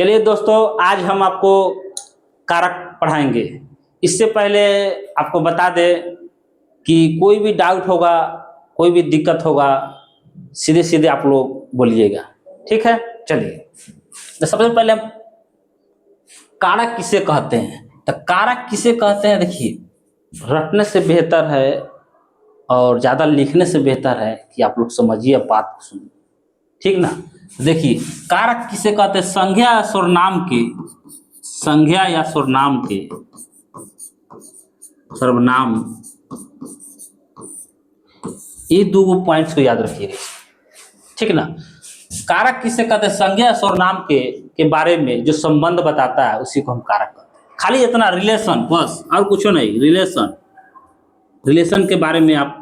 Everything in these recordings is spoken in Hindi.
चलिए दोस्तों, आज हम आपको कारक पढ़ाएंगे। इससे पहले आपको बता दें कि कोई भी डाउट होगा, कोई भी दिक्कत होगा, सीधे सीधे आप लोग बोलिएगा, ठीक है। चलिए, तो सबसे पहले हम कारक किसे कहते हैं। तो कारक किसे कहते हैं, देखिए, रटने से बेहतर है और ज़्यादा लिखने से बेहतर है कि आप लोग समझिए, बात को सुनिए, ठीक ना। देखिए, कारक किसे कहते हैं। संज्ञा या सर्वनाम के, संज्ञा या सर्वनाम के, सर्वनाम, ये दो पॉइंट्स को याद रखिएगा, ठीक ना। कारक किसे कहते हैं, संज्ञा या सर्वनाम के बारे में जो संबंध बताता है उसी को हम कारक कहते हैं। खाली इतना, रिलेशन, बस, और कुछ नहीं। रिलेशन, रिलेशन के बारे में आप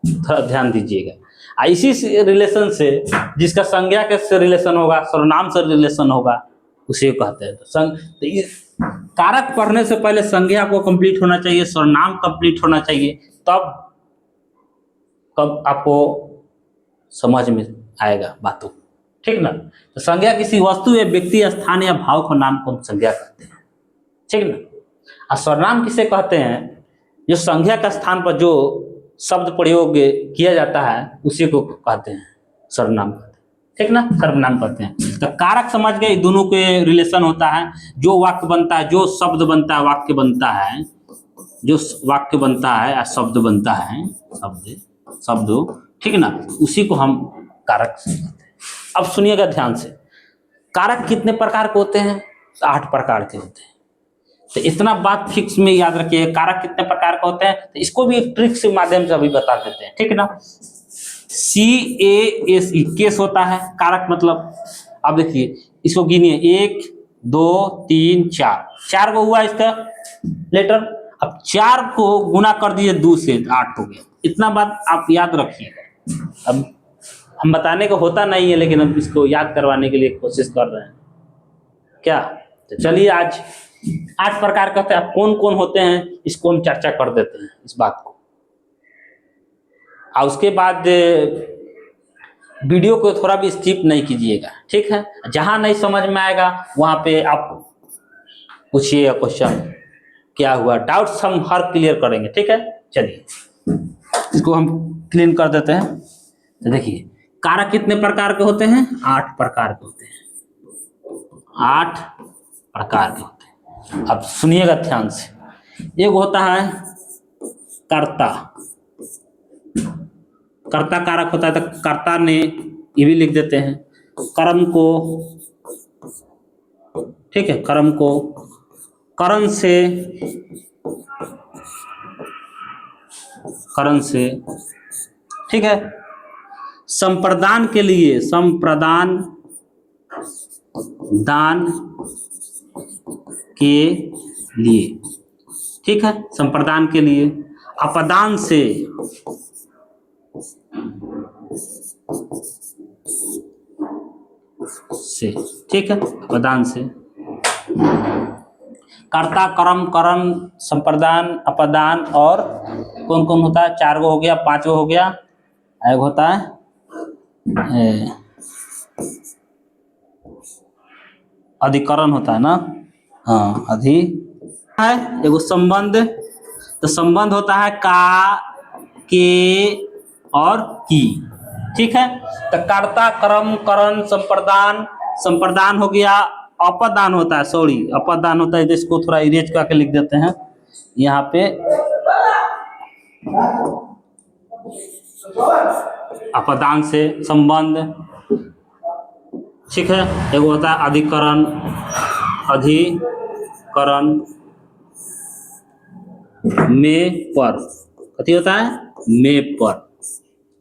थोड़ा ध्यान दीजिएगा। इसी रिलेशन से, जिसका संज्ञा के से रिलेशन होगा, सर्वनाम से रिलेशन होगा, उसे कहते हैं। तो ये कारक पढ़ने से पहले संज्ञा को कंप्लीट होना चाहिए, सर्वनाम कंप्लीट होना चाहिए, तब कब आपको समझ में आएगा बातों, ठीक ना। तो संज्ञा किसी वस्तु या व्यक्ति, स्थान या भाव को नाम को हम संज्ञा कहते हैं, ठीक ना। और सर्वनाम किसे कहते हैं, जो संज्ञा का स्थान पर जो शब्द प्रयोग किया जाता है उसी को कहते हैं सर्वनाम कहते हैं, ठीक ना, सर्वनाम कहते हैं। तो कारक समझ गए, दोनों के रिलेशन होता है। जो वाक्य बनता है, जो शब्द बनता है, वाक्य बनता है, जो वाक्य बनता है या शब्द बनता है, शब्द, ठीक ना, उसी को हम कारक कहते हैं। अब सुनिएगा ध्यान से, कारक कितने प्रकार के होते हैं। 8 प्रकार के होते हैं। तो इतना बात फिक्स में याद रखिए, कारक कितने प्रकार के होते हैं। तो इसको भी एक ट्रिक के माध्यम से अभी बता देते हैं, ठीक ना। CASE, केस होता है कारक, मतलब अब देखिए, इसको गिनिए, 1 2 3 4, 4 को हुआ इसका लेटर। अब 4 को गुना कर दिए 2 से, 8 हो गया। इतना बात आप याद रखिएगा। अब हम बताने को होता नहीं है, लेकिन हम इसको याद करवाने के लिए कोशिश कर रहे हैं, क्या। तो चलिए, आज 8 प्रकार कहते हैं, कौन कौन होते हैं इसको हम चर्चा कर देते हैं, इस बात को। और उसके बाद वीडियो को थोड़ा भी स्किप नहीं कीजिएगा, ठीक है। जहां नहीं समझ में आएगा वहां पे आप पूछिएगा क्वेश्चन, क्या हुआ, डाउट्स हम हर क्लियर करेंगे, ठीक है। चलिए, इसको हम क्लीन कर देते हैं। तो देखिए, कारक कितने प्रकार के होते हैं, 8 प्रकार के होते हैं, 8 प्रकार के होते हैं। अब सुनिएगा ध्यान से। एक होता है कर्ता, कर्ता कारक होता है। तो कर्ता ने, ये भी लिख देते हैं, कर्म को, ठीक है, कर्म को करण से, ठीक है। संप्रदान के लिए, संप्रदान, दान के लिए, ठीक है, संप्रदान के लिए। अपदान से, ठीक है, अपदान से। कर्ता, कर्म, करण, संप्रदान, अपदान, और कौन कौन होता है, 4 गो हो गया, 5 गो हो गया। एक होता है अधिकरण होता है ना, हाँ, अधि है। एगो संबंध, तो संबंध होता है का, के और की, ठीक है। तो कर्ता, कर्म, करण, संप्रदान, संप्रदान हो गया। अपदान होता है, सॉरी, अपदान होता है, इसको थोड़ा इरेज करके लिख देते हैं यहाँ पे। अपदान से संबंध, ठीक है। एगो होता है अधिकरण, अधिकरण में पर, कथी होता है, में पर,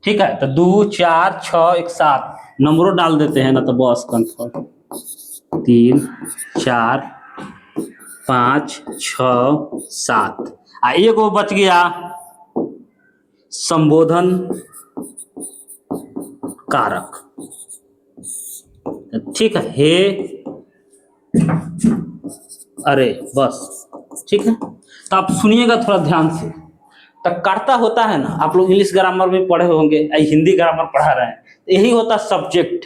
ठीक है। तो 2 4 6 1 7 नंबरों डाल देते हैं ना, तो बस कंफर्म। 3 4 5 6 7, एगो बच गया संबोधन कारक, ठीक है, हे, अरे, बस, ठीक है। तो आप सुनिएगा थोड़ा ध्यान से। तो कर्ता होता है ना, आप लोग इंग्लिश ग्रामर में पढ़े होंगे, हिंदी ग्रामर पढ़ा रहे हैं, यही होता है सब्जेक्ट,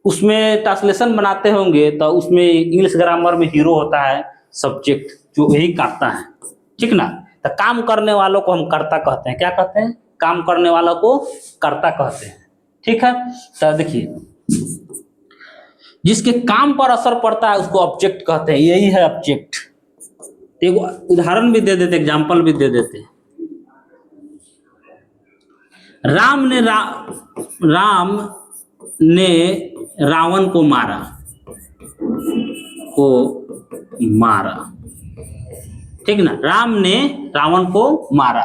उसमें ट्रांसलेशन बनाते होंगे तो उसमें इंग्लिश ग्रामर में हीरो होता है सब्जेक्ट जो यही करता है, ठीक ना। तो काम करने वालों को हम कर्ता कहते हैं, क्या कहते हैं, काम करने वालों को कर्ता कहते हैं, ठीक है। तो देखिए जिसके काम पर असर पड़ता है उसको ऑब्जेक्ट कहते हैं, यही है ऑब्जेक्ट। एक उदाहरण भी दे देते, एग्जाम्पल भी दे देते। राम ने रावण को मारा, ठीक ना। राम ने रावण को मारा,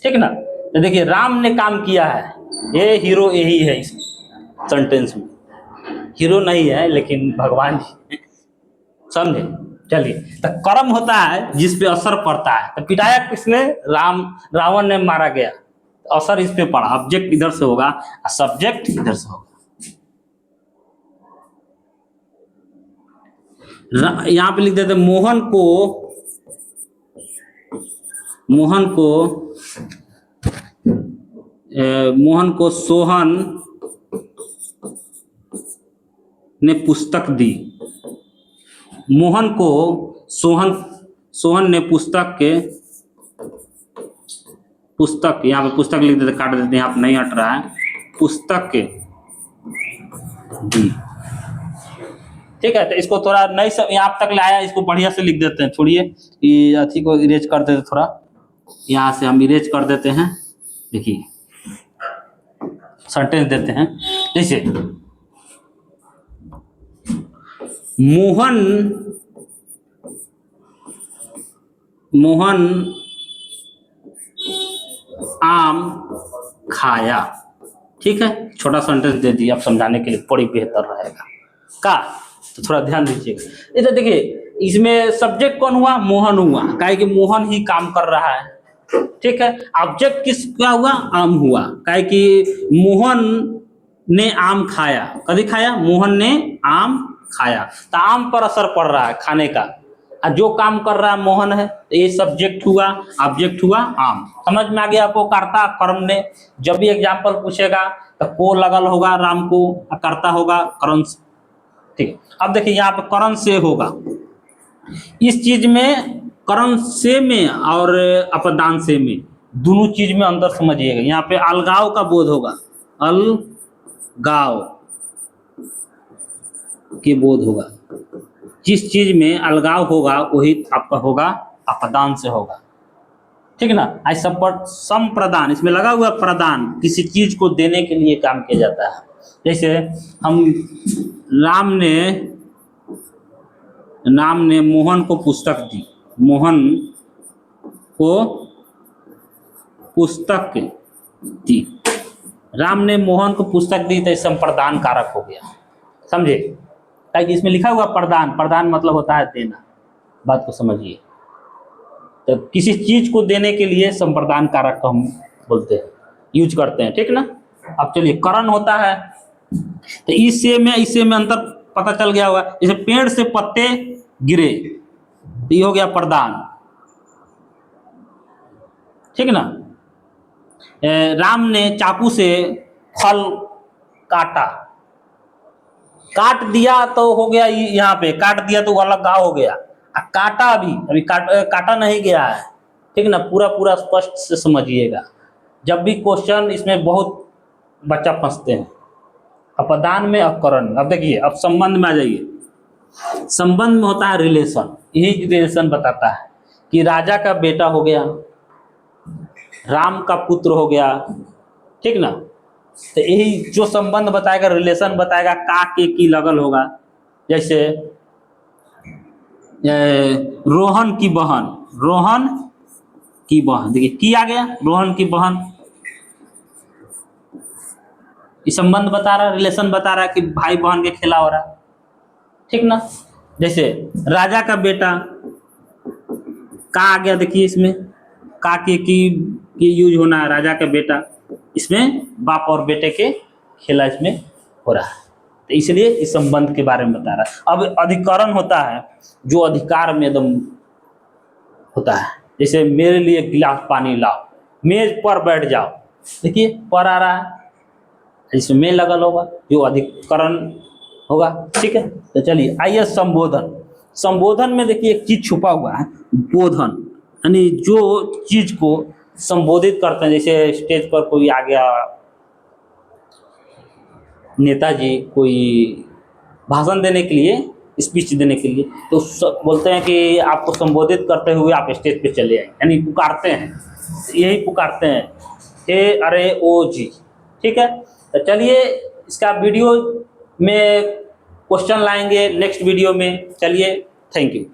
ठीक ना। तो देखिए राम ने काम किया है, ये हीरो यही है इस सेंटेंस में, हीरो नहीं है लेकिन भगवान जी, समझे। चलिए, तो कर्म होता है जिस पे असर पड़ता है। तो पिटाया किसने, रावण ने मारा गया, असर इस पे पड़ा, ऑब्जेक्ट इधर से होगा और सब्जेक्ट इधर से होगा। यहां पे लिख देते मोहन को सोहन ने पुस्तक दी। मोहन को सोहन ने पुस्तक, यहाँ पे पुस्तक लिख देते, काट देते, यहाँ पे नहीं हट रहा है, पुस्तक दी, ठीक है। तो इसको थोड़ा नहीं सब यहाँ तक लाया, इसको बढ़िया से लिख देते हैं, छोड़िए ये अथी को इरेज कर देते, थोड़ा यहाँ से हम इरेज कर देते हैं। देखिए सेंटेंस देते हैं, जैसे मोहन आम खाया, ठीक है। छोटा सेंटेंस दे दिया, अब समझाने के लिए बड़ी बेहतर रहेगा का, तो थोड़ा ध्यान दीजिएगा। इधर देखिए इसमें सब्जेक्ट कौन हुआ, मोहन हुआ, काहे कि मोहन ही काम कर रहा है, ठीक है। ऑब्जेक्ट किसका हुआ, आम हुआ, काहे कि मोहन ने आम खाया, कभी खाया, मोहन ने आम खाया, तो आम पर असर पड़ रहा है खाने का, और जो काम कर रहा है मोहन है, तो ये सब्जेक्ट हुआ, ऑब्जेक्ट हुआ आम। समझ में आ गया आपको, कर्ता कर्म ने। जब भी एग्जाम्पल पूछेगा तो को लगल होगा राम को, कर्ता होगा करण, ठीक। अब देखिए यहाँ पे करण से होगा, इस चीज में करण से में और अपदान से में, दोनों चीज में अंदर समझिएगा। यहाँ पे अलगाव का बोध होगा, अलगाव के बोध होगा, जिस चीज में अलगाव होगा वही आपका होगा अपदान से होगा, ठीक ना। ऐसा पर संप्रदान, इसमें लगा हुआ प्रदान, किसी चीज को देने के लिए काम किया जाता है। जैसे हम राम ने मोहन को पुस्तक दी, मोहन को पुस्तक दी, राम ने मोहन को पुस्तक दी, तो संप्रदान कारक हो गया, समझे। ताकि इसमें लिखा हुआ प्रदान मतलब होता है देना, बात को समझिए। तो किसी चीज को देने के लिए संप्रदान कारक को हम बोलते हैं, यूज करते हैं, ठीक ना। अब चलिए करण होता है, तो इससे में अंतर पता चल गया होगा। जैसे पेड़ से पत्ते गिरे, तो ये हो गया प्रदान, ठीक ना। राम ने चाकू से फल काट दिया, तो हो गया यहाँ पे काट दिया तो अलग घाव हो गया, काटा अभी काटा नहीं गया है, ठीक ना। पूरा स्पष्ट से समझिएगा, जब भी क्वेश्चन इसमें बहुत बच्चा फंसते हैं, अपदान में अपकरण। अब देखिए, अब संबंध में आ जाइए। संबंध में होता है रिलेशन, यही रिलेशन बताता है कि राजा का बेटा हो गया, राम का पुत्र हो गया, ठीक ना। तो यही जो संबंध बताएगा, रिलेशन बताएगा, का के की लगल होगा। जैसे रोहन की बहन, देखिए की आ गया, रोहन की बहन, ये संबंध बता रहा है, रिलेशन बता रहा है कि भाई बहन के खेला हो रहा है, ठीक ना। जैसे राजा का बेटा, का आ गया, देखिए इसमें का के की यूज होना है, राजा का बेटा, इसमें बाप और बेटे के खेला इसमें हो रहा है, तो इसलिए इस संबंध के बारे में बता रहा है। अब अधिकरण होता है जो अधिकार में एकदम होता है। जैसे मेरे लिए गिलास पानी लाओ, मेज पर बैठ जाओ, देखिए पर आ रहा है, इसमें में लगल होगा, जो अधिकरण होगा, ठीक है। तो चलिए आइए संबोधन। संबोधन में देखिए एक चीज छुपा हुआ है, बोधन, यानी जो चीज को संबोधित करते हैं, जैसे स्टेज पर कोई आ गया, नेताजी कोई भाषण देने के लिए, स्पीच देने के लिए, तो बोलते हैं कि आपको संबोधित करते हुए आप स्टेज पे चले आए, यानी पुकारते हैं, यही पुकारते हैं, हे अरे ओ जी, ठीक है। तो चलिए इसका वीडियो में क्वेश्चन लाएंगे नेक्स्ट वीडियो में। चलिए, थैंक यू।